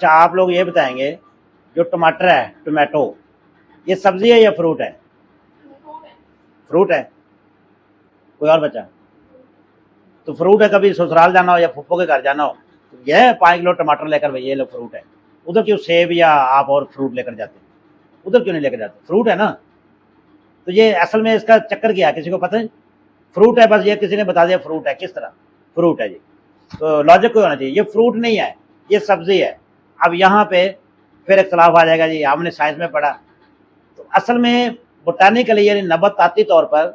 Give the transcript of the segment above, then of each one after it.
اچھا آپ لوگ یہ بتائیں گے جو ٹماٹر ہے ٹومیٹو یہ سبزی ہے یا فروٹ ہے؟ فروٹ ہے. کوئی اور بچہ؟ تو فروٹ ہے. کبھی سسرال جانا ہو یا پھپھو کے گھر جانا ہو یہ 5 کلو ٹماٹر لے کر یہ لو فروٹ ہے. ادھر کیوں سیب یا آپ اور فروٹ لے کر جاتے ہیں؟ ادھر کیوں نہیں لے کر جاتے؟ فروٹ ہے نا. تو یہ اصل میں اس کا چکر کیا ہے کسی کو پتہ ہے؟ فروٹ ہے بس. یہ کسی نے بتا دیا فروٹ ہے. کس طرح فروٹ ہے جی؟ تو لاجک کوئی ہونا چاہیے. یہ فروٹ نہیں ہے یہ سبزی ہے. اب یہاں پہ پھر اختلاف آ جائے گا جی ہم نے سائنس میں پڑھا. تو اصل میں بوٹانیکلی یعنی نباتاتی طور پر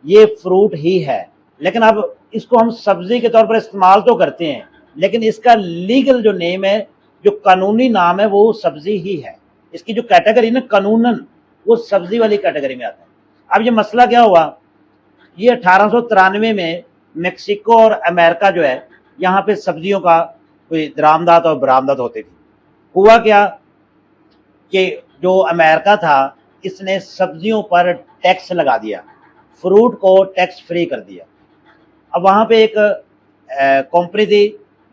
یہ فروٹ ہی ہے. لیکن اب اس کو ہم سبزی کے طور پر استعمال تو کرتے ہیں لیکن اس کا لیگل جو نیم ہے جو قانونی نام ہے وہ سبزی ہی ہے. اس کی جو کیٹیگری نا قانوناً وہ سبزی والی کیٹیگری میں آتا ہے. اب یہ مسئلہ کیا ہوا یہ 1893 میں میکسیکو اور امریکہ جو ہے یہاں پہ سبزیوں کا کوئی درآمدات اور برآمدات ہوتی تھی. ہوا کیا کہ جو امریکہ تھا اس نے سبزیوں پر ٹیکس لگا دیا. فروٹ کو ٹیکس فری کر دیا. اب وہاں پہ ایک کمپنی تھی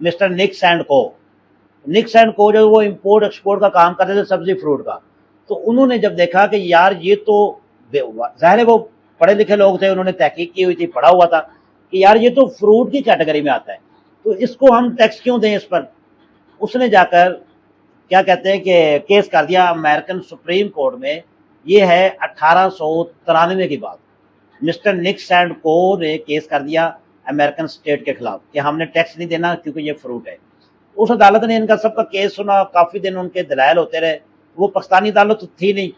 مسٹر نکس اینڈ کو. نکس اینڈ کو جو وہ امپورٹ ایکسپورٹ کا کام کرتے تھے سبزی فروٹ کا. تو انہوں نے جب دیکھا کہ یار یہ تو ظاہر ہے وہ پڑھے لکھے لوگ تھے انہوں نے تحقیق کی ہوئی تھی پڑھا ہوا تھا کہ یار یہ تو فروٹ کی کیٹیگری میں آتا ہے تو اس کو ہم ٹیکس کیوں دیں اس پر. اس نے جا کر کیا کہتے ہیں کہ کیس کر دیا امریکن سپریم کورٹ میں. یہ ہے 1893 کی بات. مسٹر نکس اینڈ کو نے کیس کر دیا امریکن اسٹیٹ کے خلاف کہ ہم نے ٹیکس نہیں دینا کیونکہ یہ فروٹ ہے. اس عدالت نے ان کا سب کا کیس سنا. کافی دن ان کے دلائل ہوتے رہے. وہ پاکستانی عدالت تھی نہیں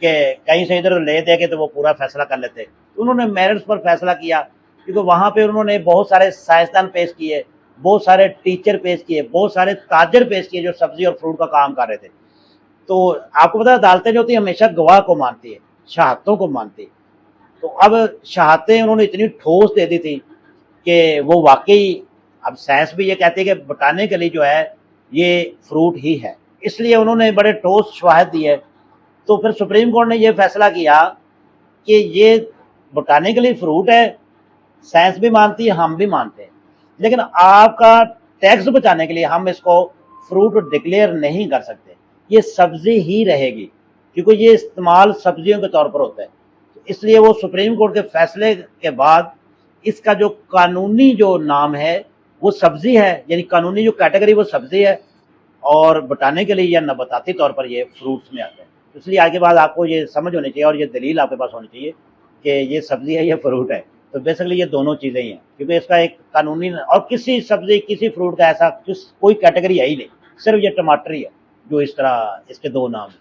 کہ کہیں سے ادھر لے دے کے تو وہ پورا فیصلہ کر لیتے. انہوں نے میرٹس پر فیصلہ کیا کیونکہ وہاں پہ انہوں نے بہت سارے سائنسدان پیش کیے بہت سارے ٹیچر پیش کیے بہت سارے تاجر پیش کیے جو سبزی اور فروٹ کا کام کر رہے تھے. تو آپ کو پتا عدالتیں جو ہوتی ہیں ہمیشہ گواہ کو مانتی ہے شہادتوں کو مانتی. تو اب شہادتیں انہوں نے اتنی ٹھوس دے دی تھی کہ وہ واقعی اب سائنس بھی یہ کہتی ہے کہ بوٹانیکلی جو ہے یہ فروٹ ہی ہے. اس لیے انہوں نے بڑے ٹھوس شواہد دیے. تو پھر سپریم کورٹ نے یہ فیصلہ کیا کہ یہ بوٹانیکلی فروٹ ہے. سائنس بھی مانتی ہے ہم بھی مانتے ہیں لیکن آپ کا ٹیکس بچانے کے لیے ہم اس کو فروٹ ڈکلیئر نہیں کر سکتے. یہ سبزی ہی رہے گی کیونکہ یہ استعمال سبزیوں کے طور پر ہوتا ہے. اس لیے وہ سپریم کورٹ کے فیصلے کے بعد اس کا جو قانونی جو نام ہے وہ سبزی ہے یعنی قانونی جو کیٹیگری وہ سبزی ہے اور بوٹانیکلی یا نباتاتی طور پر یہ فروٹس میں آتا ہے. اس لیے آگے بعد آپ کو یہ سمجھ ہونی چاہیے اور یہ دلیل آپ کے پاس ہونی چاہیے کہ یہ سبزی ہے یا فروٹ ہے. تو بیسکلی یہ دونوں چیزیں ہی ہیں کیونکہ اس کا ایک قانونی اور کسی سبزی کسی فروٹ کا ایسا کوئی کیٹیگری ہے ہی نہیں. صرف یہ ٹماٹر ہی ہے جو اس طرح اس کے دو نام ہیں.